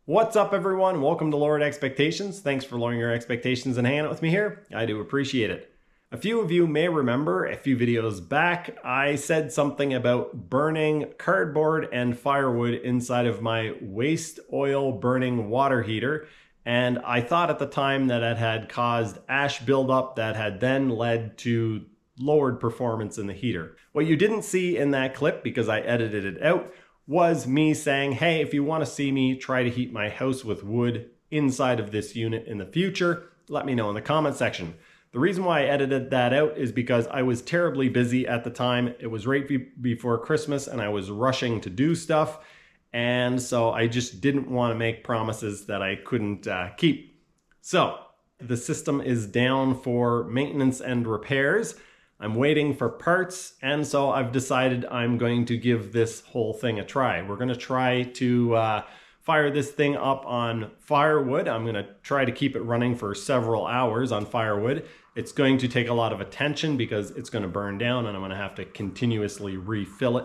What's up, everyone? Welcome to Lowered Expectations. Thanks for lowering your expectations and hanging out with me here. I do appreciate it. A few of you may remember a few videos back, I said something about burning cardboard and firewood inside of my waste oil burning water heater. And I thought at the time that it had caused ash buildup that had then led to lowered performance in the heater. What you didn't see in that clip, because I edited it out, was me saying, hey, if you want to see me try to heat my house with wood inside of this unit in the future, let me know in the comment section. The reason why I edited that out is because I was terribly busy at the time. It was right before Christmas and I was rushing to do stuff. And so I just didn't want to make promises that I couldn't keep. So the system is down for maintenance and repairs. I'm waiting for parts, and so I've decided I'm going to give this whole thing a try. We're going to try to fire this thing up on Firewood. I'm going to try to keep it running for several hours on Firewood. It's going to take a lot of attention because it's going to burn down and I'm going to have to continuously refill it.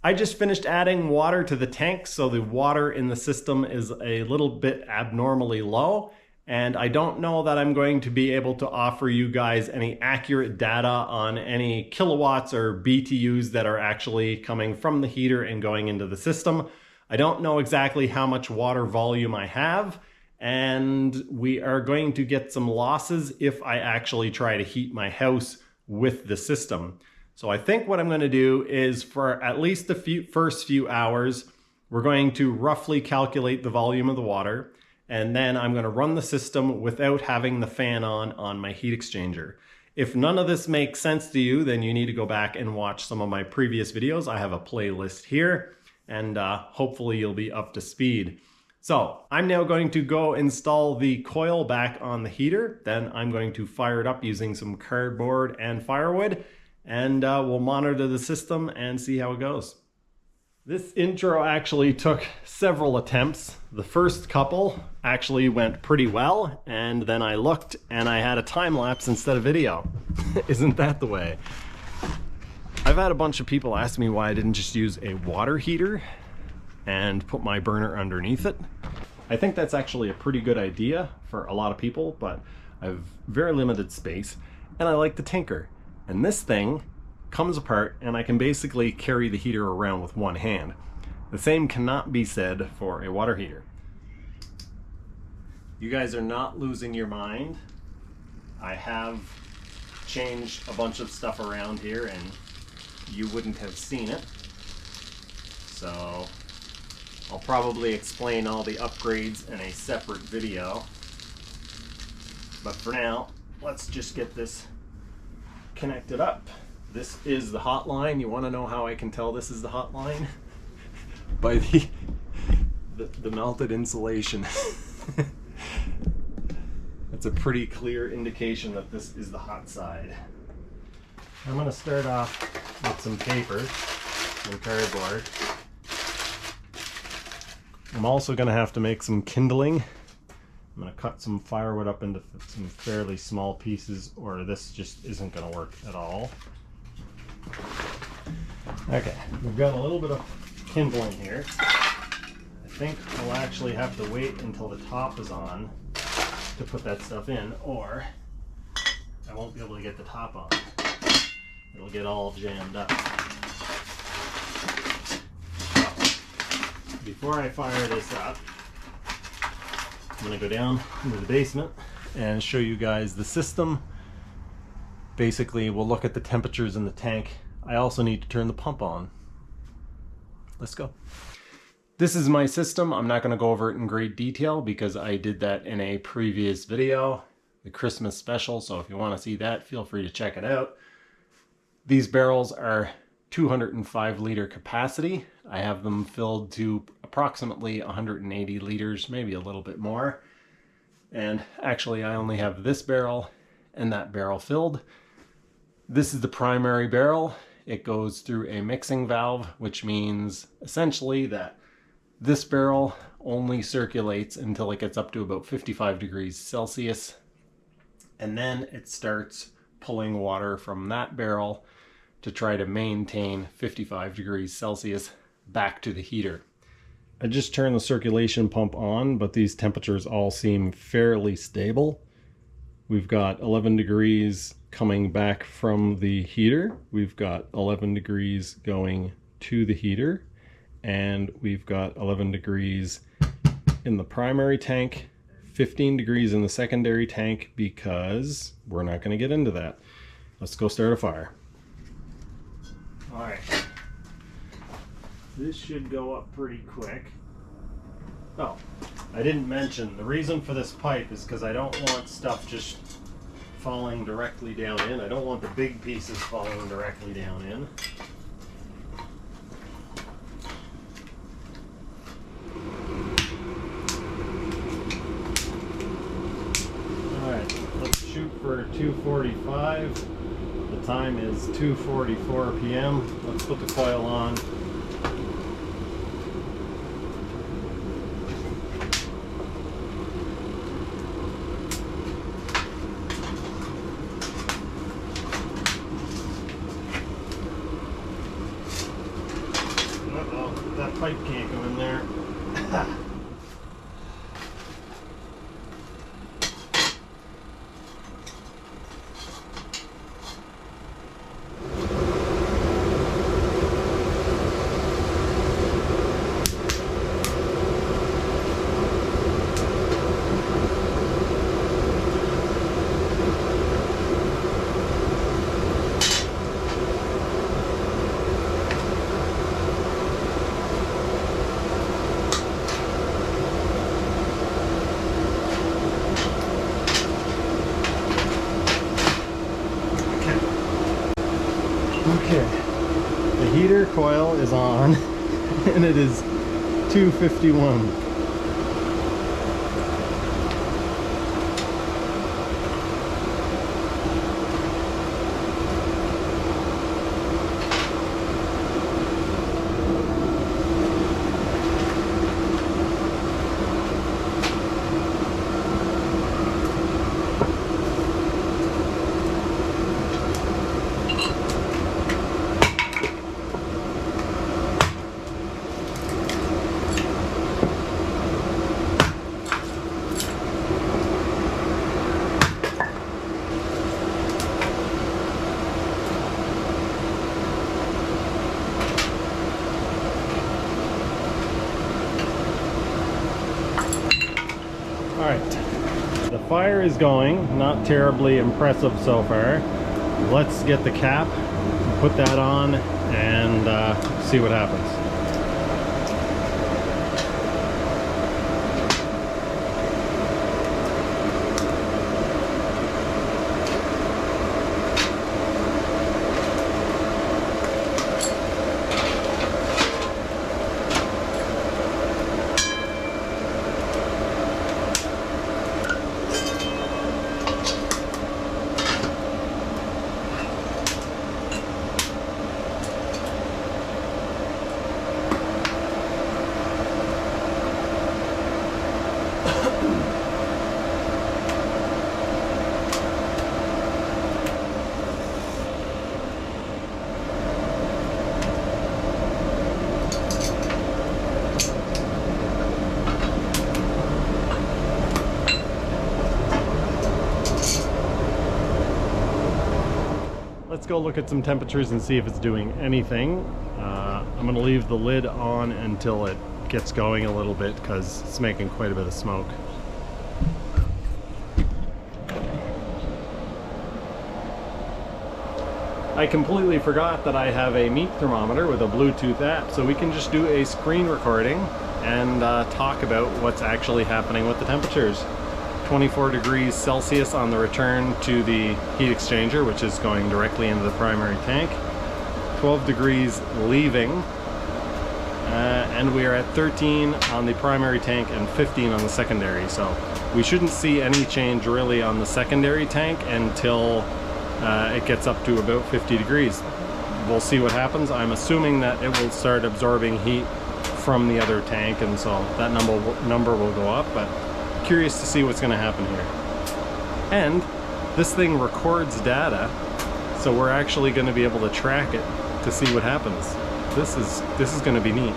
I just finished adding water to the tank, so the water in the system is a little bit abnormally low. And I don't know that I'm going to be able to offer you guys any accurate data on any kilowatts or BTUs that are actually coming from the heater and going into the system. I don't know exactly how much water volume I have, and we are going to get some losses if I actually try to heat my house with the system. So I think what I'm going to do is, for at least the first few hours, we're going to roughly calculate the volume of the water. And then I'm going to run the system without having the fan on my heat exchanger. If none of this makes sense to you, then you need to go back and watch some of my previous videos. I have a playlist here, and hopefully you'll be up to speed. So I'm now going to go install the coil back on the heater. Then I'm going to fire it up using some cardboard and firewood, and we'll monitor the system and see how it goes. This intro actually took several attempts. The first couple actually went pretty well, and then I looked and I had a time lapse instead of video. Isn't that the way? I've had a bunch of people ask me why I didn't just use a water heater and put my burner underneath it. I think that's actually a pretty good idea for a lot of people, but I have very limited space and I like to tinker. And this thing comes apart and I can basically carry the heater around with one hand. The same cannot be said for a water heater. You guys are not losing your mind. I have changed a bunch of stuff around here and you wouldn't have seen it. So I'll probably explain all the upgrades in a separate video. But for now, let's just get this connected up. This is the hotline. You want to know how I can tell this is the hotline? By the melted insulation. That's a pretty clear indication that this is the hot side. I'm going to start off with some paper and cardboard. I'm also going to have to make some kindling. I'm going to cut some firewood up into some fairly small pieces, or this just isn't going to work at all. Okay, we've got a little bit of kindling here. I think I'll actually have to wait until the top is on to put that stuff in, or I won't be able to get the top on. It'll get all jammed up. So, before I fire this up, I'm going to go down into the basement and show you guys the system. Basically, we'll look at the temperatures in the tank. I also need to turn the pump on. Let's go. This is my system. I'm not going to go over it in great detail because I did that in a previous video, the Christmas special. So if you want to see that, feel free to check it out. These barrels are 205 liter capacity. I have them filled to approximately 180 liters, maybe a little bit more. And actually, I only have this barrel and that barrel filled. This is the primary barrel. It goes through a mixing valve, which means essentially that this barrel only circulates until it gets up to about 55 degrees Celsius. And then it starts pulling water from that barrel to try to maintain 55 degrees Celsius back to the heater. I just turned the circulation pump on, but these temperatures all seem fairly stable. We've got 11 degrees coming back from the heater. We've got 11 degrees going to the heater. And we've got 11 degrees in the primary tank, 15 degrees in the secondary tank, because we're not going to get into that. Let's go start a fire. All right. This should go up pretty quick. Oh, I didn't mention, the reason for this pipe is because I don't want stuff just falling directly down in. I don't want the big pieces falling directly down in. Alright, let's shoot for 2:45. The time is 2:44 p.m. Let's put the coil on. That pipe can't go in there. Okay, the heater coil is on and it is 2:51. Alright, the fire is going, not terribly impressive so far. Let's get the cap, put that on, and see what happens. Let's go look at some temperatures and see if it's doing anything. I'm going to leave the lid on until it gets going a little bit because it's making quite a bit of smoke. I completely forgot that I have a meat thermometer with a Bluetooth app, so we can just do a screen recording and talk about what's actually happening with the temperatures. 24 degrees Celsius on the return to the heat exchanger, which is going directly into the primary tank. 12 degrees leaving, and we are at 13 on the primary tank and 15 on the secondary. So we shouldn't see any change really on the secondary tank until it gets up to about 50 degrees. We'll see what happens. I'm assuming that it will start absorbing heat from the other tank, and so that number will go up, but curious to see what's going to happen here. And this thing records data, so we're actually going to be able to track it to see what happens. This is going to be neat.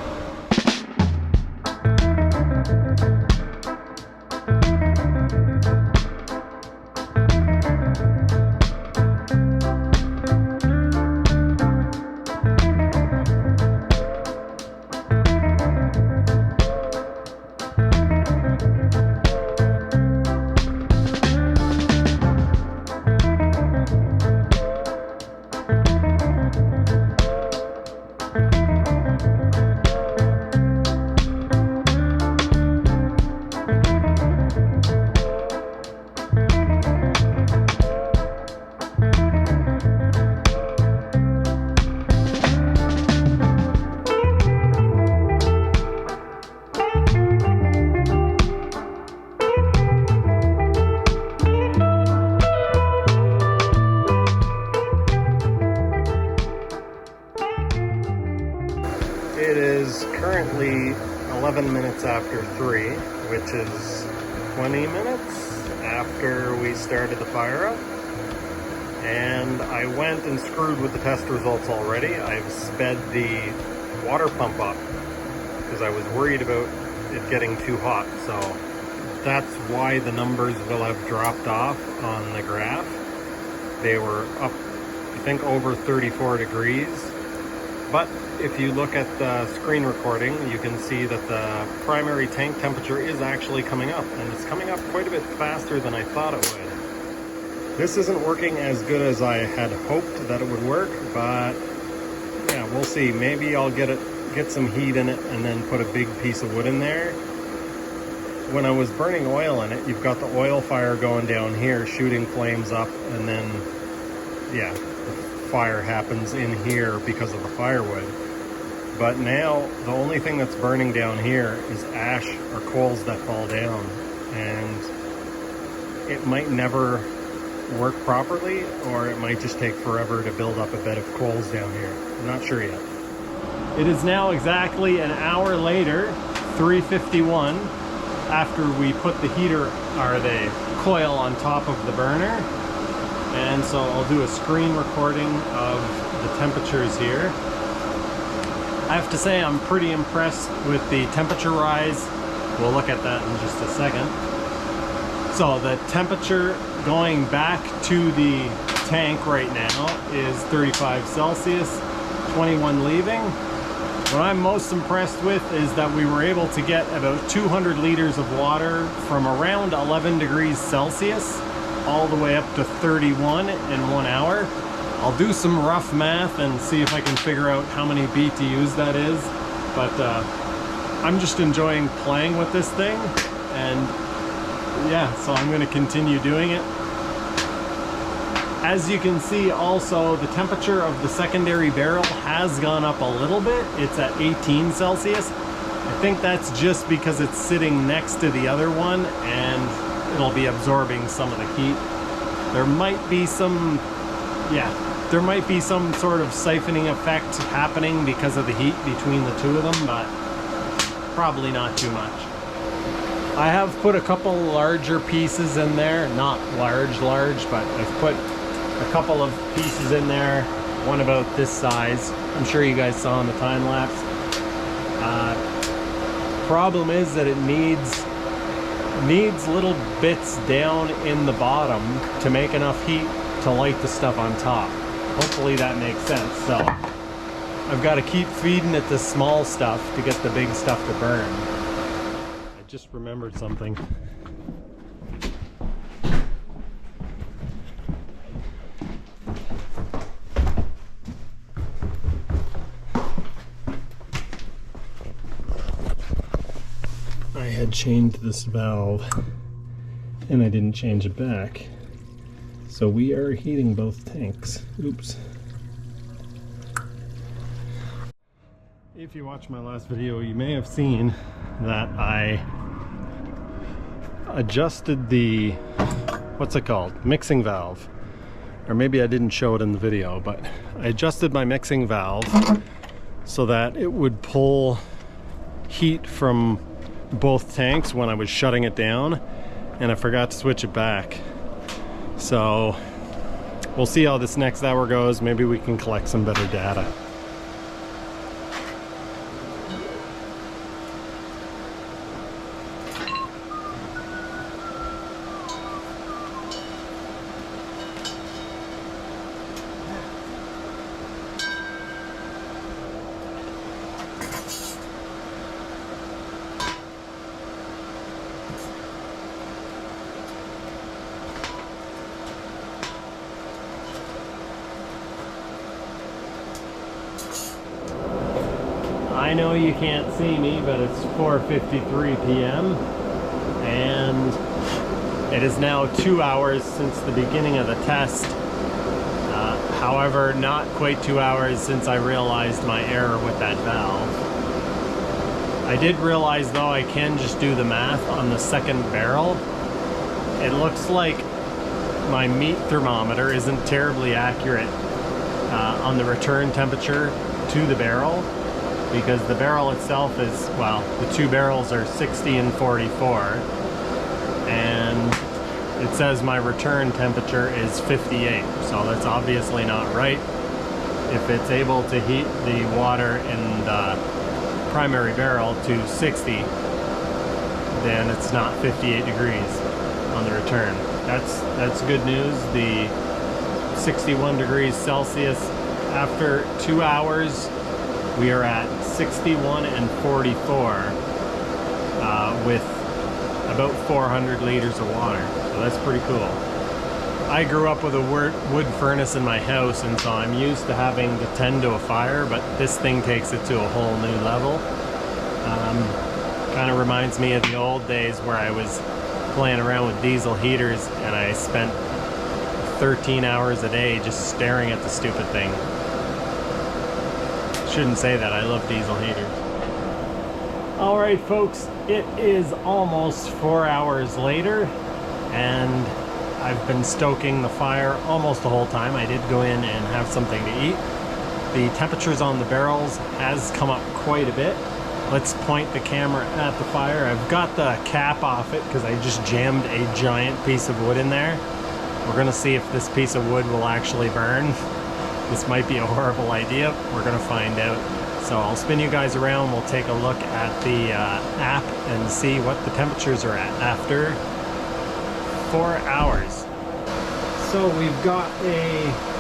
11 minutes after 3, which is 20 minutes after we started the fire up. And I went and screwed with the test results already. I've sped the water pump up because I was worried about it getting too hot. So that's why the numbers will have dropped off on the graph. They were up, I think, over 34 degrees. But if you look at the screen recording, you can see that the primary tank temperature is actually coming up, and it's coming up quite a bit faster than I thought it would. This isn't working as good as I had hoped that it would work, but yeah, we'll see. Maybe I'll get some heat in it and then put a big piece of wood in there. When I was burning oil in it, you've got the oil fire going down here, shooting flames up, and then, yeah, the fire happens in here because of the firewood. But now, the only thing that's burning down here is ash or coals that fall down, and it might never work properly, or it might just take forever to build up a bed of coals down here. I'm not sure yet. It is now exactly an hour later, 3:51, after we put the heater or the coil on top of the burner. And so I'll do a screen recording of the temperatures here. I have to say I'm pretty impressed with the temperature rise. We'll look at that in just a second. So the temperature going back to the tank right now is 35 Celsius, 21 leaving. What I'm most impressed with is that we were able to get about 200 liters of water from around 11 degrees Celsius all the way up to 31 in 1 hour. I'll do some rough math and see if I can figure out how many BTUs that is, but I'm just enjoying playing with this thing, and yeah, so I'm going to continue doing it. As you can see also, the temperature of the secondary barrel has gone up a little bit. It's at 18 Celsius. I think that's just because it's sitting next to the other one and it'll be absorbing some of the heat. There might be some, there might be some sort of siphoning effect happening because of the heat between the two of them, but probably not too much. I have put a couple larger pieces in there, not large, but I've put a couple of pieces in there, one about this size. I'm sure you guys saw in the time lapse. Problem is that it needs little bits down in the bottom to make enough heat to light the stuff on top. Hopefully that makes sense. So I've got to keep feeding it the small stuff to get the big stuff to burn. I just remembered something. I had changed this valve and I didn't change it back. So we are heating both tanks. Oops. If you watched my last video, you may have seen that I adjusted the, what's it called? Mixing valve. Or maybe I didn't show it in the video, but I adjusted my mixing valve so that it would pull heat from both tanks when I was shutting it down, and I forgot to switch it back. So we'll see how this next hour goes. Maybe we can collect some better data. I know you can't see me, but it's 4:53 p.m. and it is now 2 hours since the beginning of the test. However, not quite 2 hours since I realized my error with that valve. I did realize though I can just do the math on the second barrel. It looks like my meat thermometer isn't terribly accurate on the return temperature to the barrel. because the barrel itself is, well, the two barrels are 60 and 44, and it says my return temperature is 58, so that's obviously not right. If it's able to heat the water in the primary barrel to 60, then it's not 58 degrees on the return. That's good news. The 61 degrees Celsius, after 2 hours, we are at 61 and 44 with about 400 liters of water. So that's pretty cool. I grew up with a wood furnace in my house, and so I'm used to having to tend to a fire, but this thing takes it to a whole new level. Kind of reminds me of the old days where I was playing around with diesel heaters and I spent 13 hours a day just staring at the stupid thing. Shouldn't say that, I love diesel heaters. Alright folks, it is almost 4 hours later and I've been stoking the fire almost the whole time. I did go in and have something to eat. The temperatures on the barrels has come up quite a bit. Let's point the camera at the fire. I've got the cap off it because I just jammed a giant piece of wood in there. We're gonna see if this piece of wood will actually burn. This might be a horrible idea. We're gonna find out. So I'll spin you guys around. We'll take a look at the app and see what the temperatures are at after 4 hours. So we've got a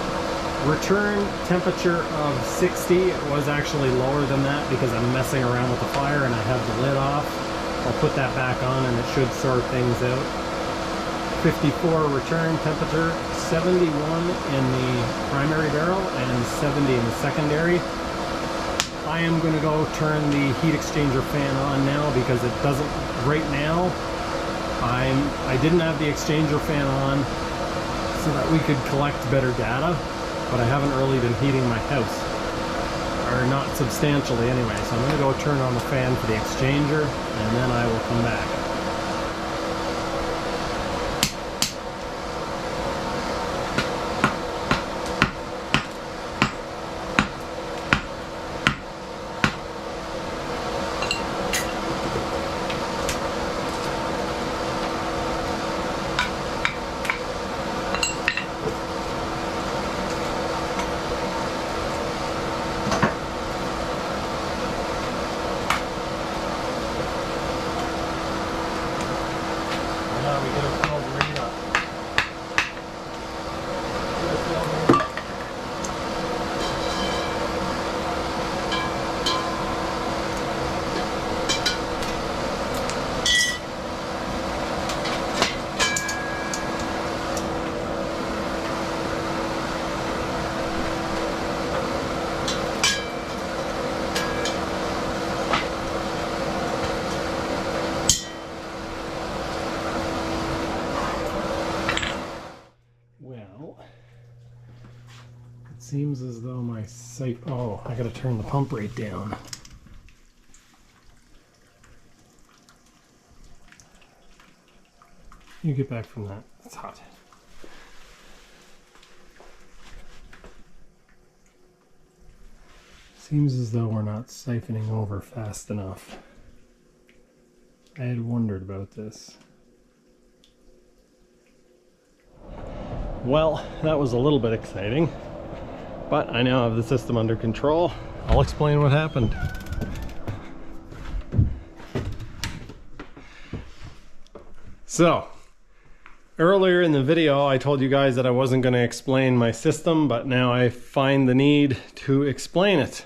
return temperature of 60. It was actually lower than that because I'm messing around with the fire and I have the lid off. I'll put that back on and it should sort things out. 54 return temperature, 71 in the primary barrel and 70 in the secondary. I am going to go turn the heat exchanger fan on now because it doesn't right now. I didn't have the exchanger fan on so that we could collect better data, but I haven't really been heating my house, or not substantially anyway. So I'm going to go turn on the fan for the exchanger and then I will come back. Seems as though my sight... Oh, I gotta turn the pump rate down. You get back from that. It's hot. Seems as though we're not siphoning over fast enough. I had wondered about this. Well, that was a little bit exciting. But I now have the system under control. I'll explain what happened. So, earlier in the video I told you guys that I wasn't going to explain my system, but now I find the need to explain it.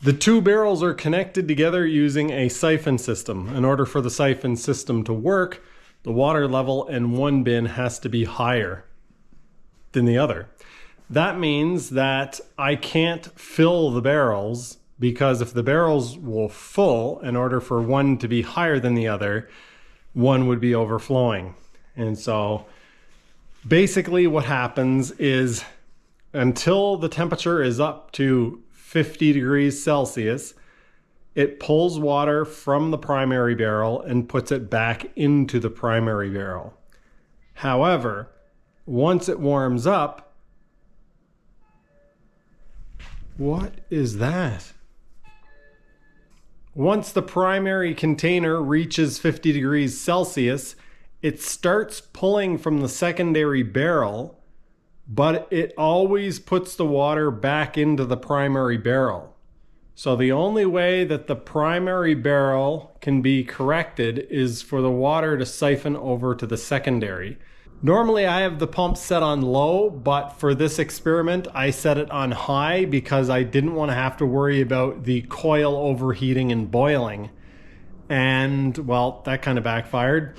The two barrels are connected together using a siphon system. In order for the siphon system to work, the water level in one bin has to be higher than the other. That means that I can't fill the barrels, because if the barrels were full, in order for one to be higher than the other, one would be overflowing. And so basically what happens is until the temperature is up to 50 degrees Celsius, it pulls water from the primary barrel and puts it back into the primary barrel. However, once it warms up, what is that? Once the primary container reaches 50 degrees Celsius, it starts pulling from the secondary barrel, but it always puts the water back into the primary barrel. So the only way that the primary barrel can be corrected is for the water to siphon over to the secondary. Normally I have the pump set on low, but for this experiment I set it on high because I didn't want to have to worry about the coil overheating and boiling. And well, that kind of backfired.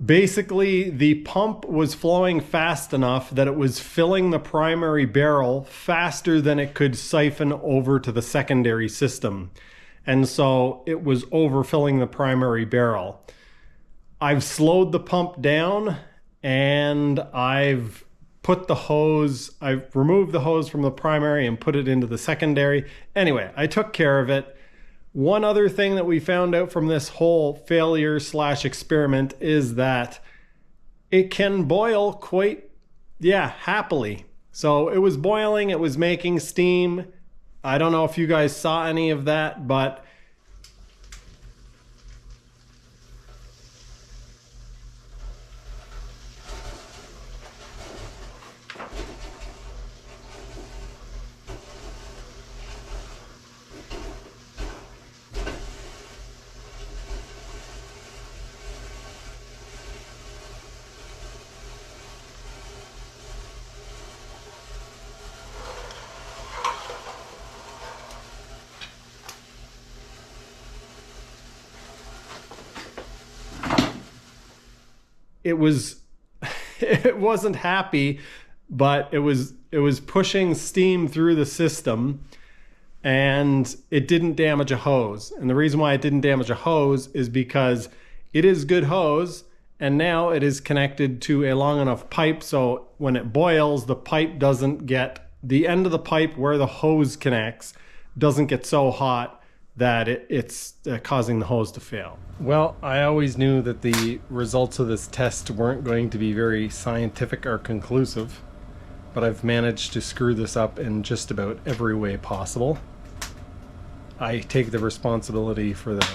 Basically, the pump was flowing fast enough that it was filling the primary barrel faster than it could siphon over to the secondary system. And so it was overfilling the primary barrel. I've slowed the pump down and I've removed the hose from the primary and put it into the secondary. Anyway, I took care of it. One other thing that we found out from this whole failure / experiment is that it can boil quite, happily. So it was boiling, it was making steam. I don't know if you guys saw any of that, but it wasn't happy, but it was pushing steam through the system, and it didn't damage a hose. And the reason why it didn't damage a hose is because it is good hose, and now it is connected to a long enough pipe so when it boils, the pipe doesn't get, the end of the pipe where the hose connects doesn't get so hot that it's causing the hose to fail. Well, I always knew that the results of this test weren't going to be very scientific or conclusive, but I've managed to screw this up in just about every way possible. I take the responsibility for the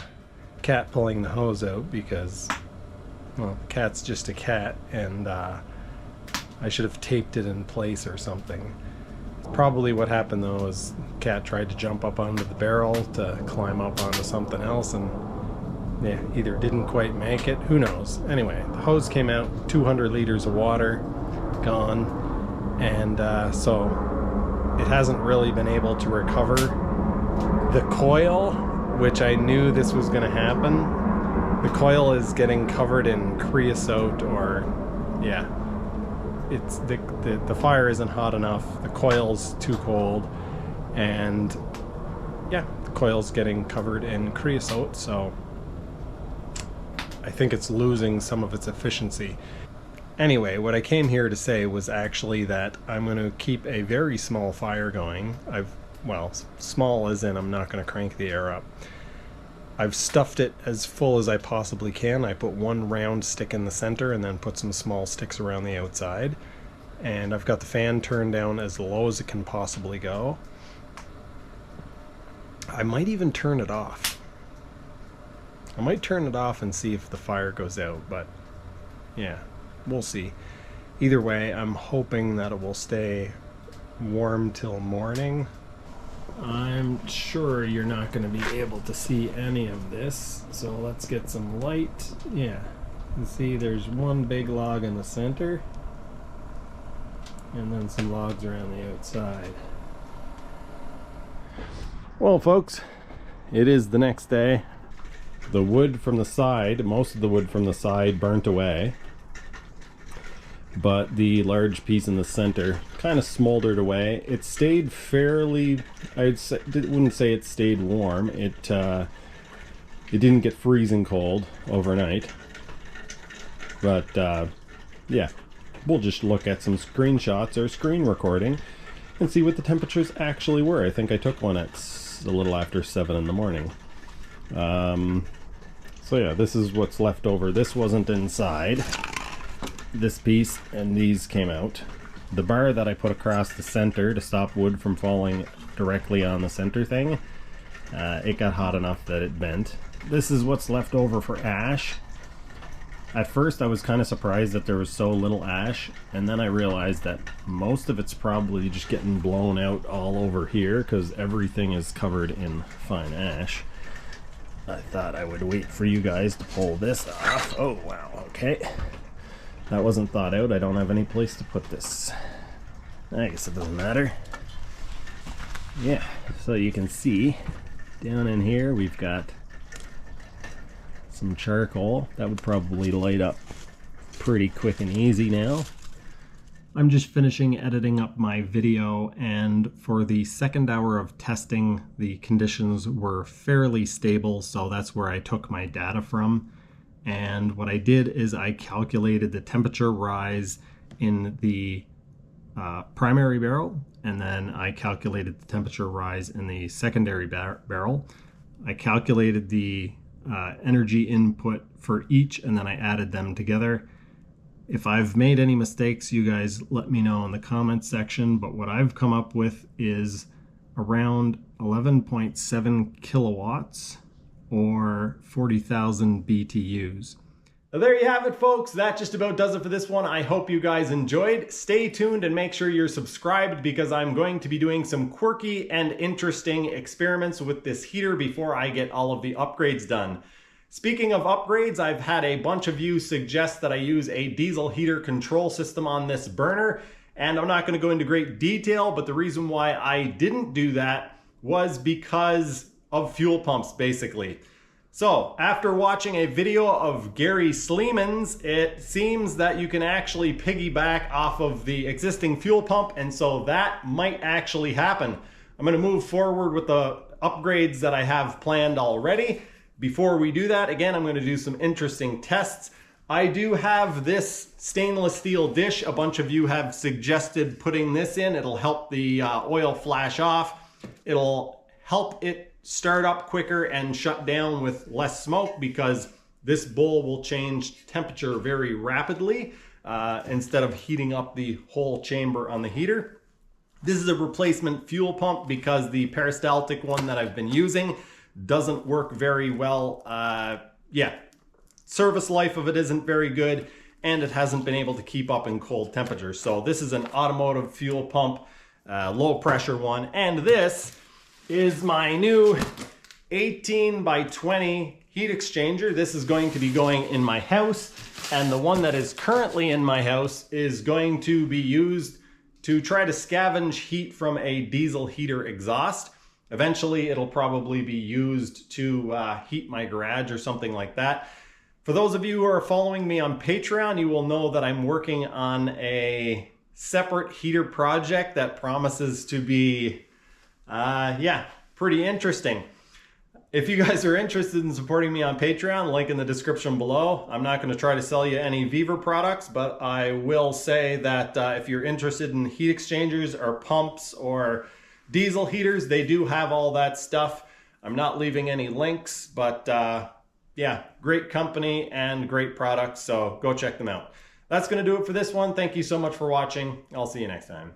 cat pulling the hose out because, well, the cat's just a cat, and I should have taped it in place or something. Probably what happened though is cat tried to jump up onto the barrel to climb up onto something else and either didn't quite make it, who knows. Anyway, the hose came out, 200 liters of water gone, and so it hasn't really been able to recover. The coil, which I knew this was going to happen, the coil is getting covered in creosote, or it's the fire isn't hot enough, the coil's too cold, and the coil's getting covered in creosote, so I think it's losing some of its efficiency. Anyway, what I came here to say was actually that I'm going to keep a very small fire going. Small as in I'm not going to crank the air up. I've stuffed it as full as I possibly can. I put one round stick in the center and then put some small sticks around the outside. And I've got the fan turned down as low as it can possibly go. I might even turn it off. I might turn it off and see if the fire goes out, but we'll see. Either way, I'm hoping that it will stay warm till morning. I'm sure you're not going to be able to see any of this, so let's get some light. You can see there's one big log in the center and then some logs around the outside. Well, folks, it is the next day. The wood from the side, most of the wood from the side burnt away, but the large piece in the center kind of smoldered away. It stayed fairly, wouldn't say it stayed warm. It didn't get freezing cold overnight, but we'll just look at some screenshots or screen recording and see what the temperatures actually were. I think I took one at a little after 7 in the morning. So yeah, this is what's left over. This wasn't inside. This piece and these came out. The bar that I put across the center to stop wood from falling directly on the center thing, It got hot enough that it bent. This is what's left over for ash. At first I was kind of surprised that there was so little ash, and then I realized that most of it's probably just getting blown out all over here because everything is covered in fine ash. I thought I would wait for you guys to pull this off. Oh wow, okay. That wasn't thought out. I don't have any place to put this. I guess it doesn't matter. Yeah, so you can see down in here we've got some charcoal. That would probably light up pretty quick and easy now. I'm just finishing editing up my video, and for the second hour of testing, the conditions were fairly stable, so that's where I took my data from. And what I did is I calculated the temperature rise in the primary barrel, and then I calculated the temperature rise in the secondary barrel. I calculated the energy input for each, and then I added them together. If I've made any mistakes, you guys let me know in the comments section, but what I've come up with is around 11.7 kilowatts or 40,000 BTUs. There you have it, folks. That just about does it for this one. I hope you guys enjoyed. Stay tuned and make sure you're subscribed, because I'm going to be doing some quirky and interesting experiments with this heater before I get all of the upgrades done. Speaking of upgrades, I've had a bunch of you suggest that I use a diesel heater control system on this burner, and I'm not going to go into great detail, but the reason why I didn't do that was because of fuel pumps, basically. So, after watching a video of Gary Sleeman's, it seems that you can actually piggyback off of the existing fuel pump, and so that might actually happen. I'm going to move forward with the upgrades that I have planned already. Before we do that, again, I'm going to do some interesting tests. I do have this stainless steel dish. A bunch of you have suggested putting this in. It'll help the oil flash off. It'll help it start up quicker and shut down with less smoke, because this bowl will change temperature very rapidly instead of heating up the whole chamber on the heater. This is a replacement fuel pump because the peristaltic one that I've been using doesn't work very well. Service life of it isn't very good, and it hasn't been able to keep up in cold temperatures. So this is an automotive fuel pump, low pressure one, and this is my new 18 by 20 heat exchanger. This is going to be going in my house, and the one that is currently in my house is going to be used to try to scavenge heat from a diesel heater exhaust. Eventually it'll probably be used to heat my garage or something like that. For those of you who are following me on Patreon, you will know that I'm working on a separate heater project that promises to be pretty interesting. If you guys are interested in supporting me on Patreon, link in the description below. I'm not going to try to sell you any Viver products, but I will say that if you're interested in heat exchangers or pumps or diesel heaters, they do have all that stuff. I'm not leaving any links, but great company and great products, so go check them out. That's going to do it for this one. Thank you so much for watching. I'll see you next time.